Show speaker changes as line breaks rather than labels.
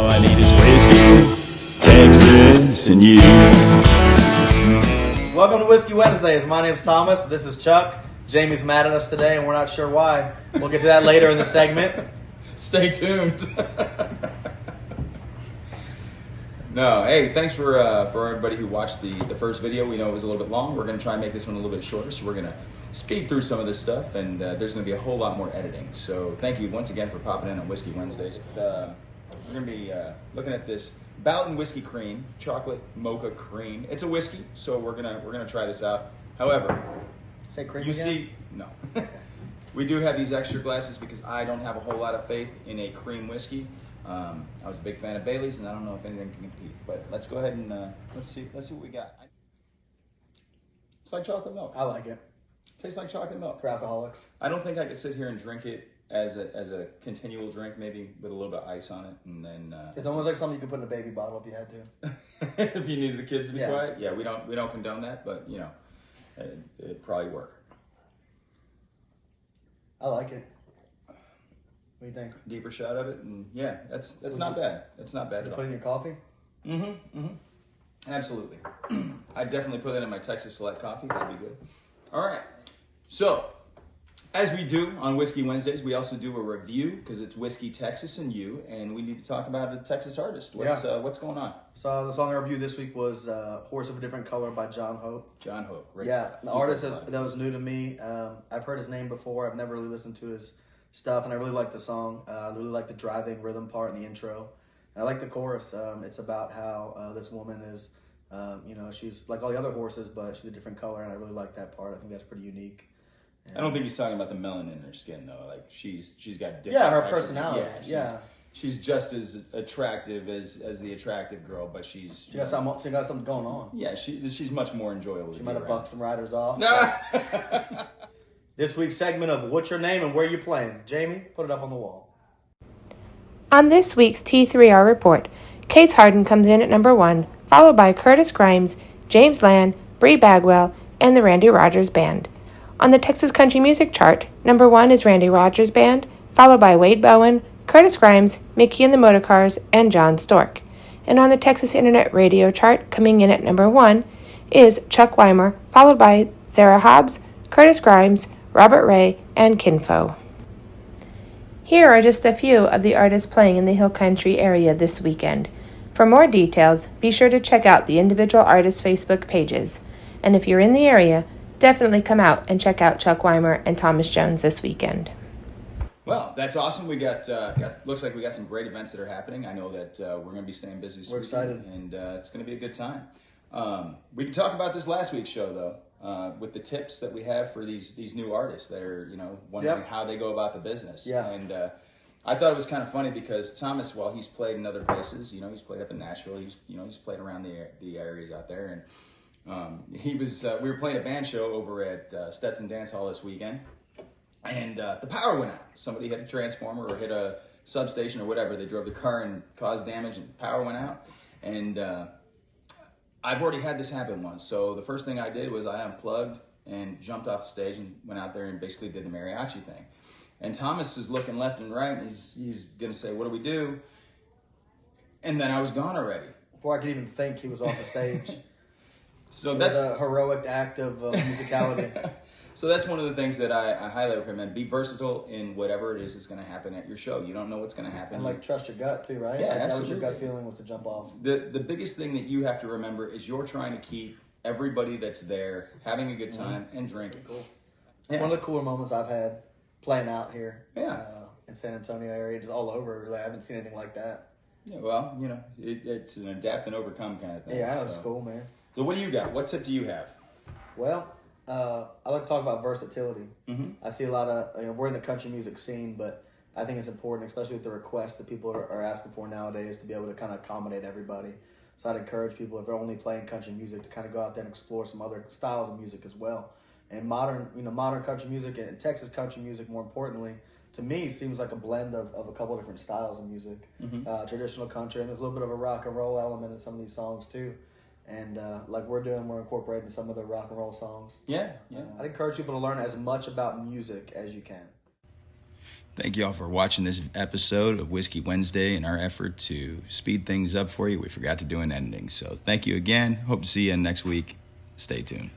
All I need is whiskey, Texas, and you.
Welcome to Whiskey Wednesdays. My name's Thomas. This is Chuck. Jamie's mad at us today, and we're not sure why. We'll get to that later in the segment.
Stay tuned. No, hey, thanks for everybody who watched the first video. We know it was a little bit long. We're going to try and make this one a little bit shorter, so we're going to speed through some of this stuff, and there's going to be a whole lot more editing. So thank you once again for popping in on Whiskey Wednesdays. We're going to be looking at this Ballotin Whiskey Cream, chocolate mocha cream. It's a whiskey, so we're gonna try this out. However,
Say cream
you
again?
see, no. We do have these extra glasses because I don't have a whole lot of faith in a cream whiskey. I was a big fan of Bailey's, and I don't know if anything can compete. But let's go ahead and let's see what we got. It's like chocolate milk.
I like it.
Tastes like chocolate milk.
For alcoholics.
I don't think I could sit here and drink it as a continual drink, maybe with a little bit of ice on it, and then
It's almost like something you could put in a baby bottle if you had to.
if you needed the kids to be
Yeah.
quiet. Yeah, we don't condone that, but you know, it'd probably work.
I like it. What do you think?
Deeper shot of it, and yeah, that's not bad. That's not bad at all.
Put it in your coffee?
Absolutely. I'd definitely put that in my Texas Select coffee. That'd be good. All right. So, as we do on Whiskey Wednesdays, we also do a review because it's Whiskey, Texas, and you, and we need to talk about a Texas artist. What's going on?
So the song I reviewed this week was Horse of a Different Color by John Hope.
John Hope. Great
Yeah,
stuff.
the artist that was new to me. I've heard his name before. I've never really listened to his stuff, and I really like the song. I really like the driving rhythm part in the intro. And I like the chorus. It's about how this woman is, she's like all the other horses, but she's a different color, and I really like that part. I think that's pretty unique.
I don't think he's talking about the melanin in her skin though. Like she's got different.
Yeah, her personality.
She's just as attractive as the attractive girl, but she
got something going on.
Yeah, she's much more enjoyable.
She might have bucked some riders off.
No.
This week's segment of What's Your Name and Where You Playing? Jamie, put it up on the wall.
On this week's T3R report, Case Harden comes in at number 1, followed by Curtis Grimes, James Land, Bree Bagwell, and the Randy Rogers Band. On the Texas Country Music Chart, number 1 is Randy Rogers Band, followed by Wade Bowen, Curtis Grimes, Mickey and the Motorcars, and John Stork. And on the Texas Internet Radio Chart, coming in at number 1, is Chuck Weimer, followed by Sarah Hobbs, Curtis Grimes, Robert Ray, and Kinfo. Here are just a few of the artists playing in the Hill Country area this weekend. For more details, be sure to check out the individual artists' Facebook pages. And if you're in the area, definitely come out and check out Chuck Weimer and Thomas Jones this weekend.
Well, that's awesome. We got looks like we got some great events that are happening. I know that we're going to be staying busy this weekend,
excited,
and it's going to be a good time. We can talk about this last week's show though, with the tips that we have for these new artists that are wondering how they go about the business.
Yeah.
And I thought it was kind of funny because Thomas, while he's played in other places, he's played up in Nashville, he's played around the areas out there, and we were playing a band show over at Stetson Dance Hall this weekend, and the power went out. Somebody hit a transformer or hit a substation or whatever. They drove the car and caused damage, and power went out. And I've already had this happen once. So the first thing I did was I unplugged and jumped off the stage and went out there and basically did the mariachi thing. And Thomas is looking left and right, and he's going to say, "What do we do?" And then I was gone already.
Before I could even think, he was off the stage.
So that's
a heroic act of musicality.
So that's one of the things that I highly recommend. Be versatile in whatever it is that's going to happen at your show. You don't know what's going to happen.
And trust your gut too, right?
Yeah,
That was
absolutely.
your gut feeling, was to jump off.
The biggest thing that you have to remember is you're trying to keep everybody that's there having a good time and drinking.
Cool.
Yeah.
One of the cooler moments I've had playing out here.
Yeah.
In San Antonio area, just all over. Really, I haven't seen anything like that.
Yeah, well, it's an adapt and overcome kind of thing.
Yeah, that was cool, man.
So what do you got? What tip do you have?
Well, I like to talk about versatility.
Mm-hmm.
I see a lot of, we're in the country music scene, but I think it's important, especially with the requests that people are asking for nowadays, to be able to kind of accommodate everybody. So I'd encourage people, if they're only playing country music, to kind of go out there and explore some other styles of music as well. And modern country music and Texas country music, more importantly, to me, seems like a blend of a couple of different styles of music. Mm-hmm. Traditional country, and there's a little bit of a rock and roll element in some of these songs too. And like we're incorporating some of the rock and roll songs.
Yeah.
I'd encourage people to learn as much about music as you can.
Thank you all for watching this episode of Whiskey Wednesday in our effort to speed things up for you. We forgot to do an ending. So thank you again. Hope to see you next week. Stay tuned.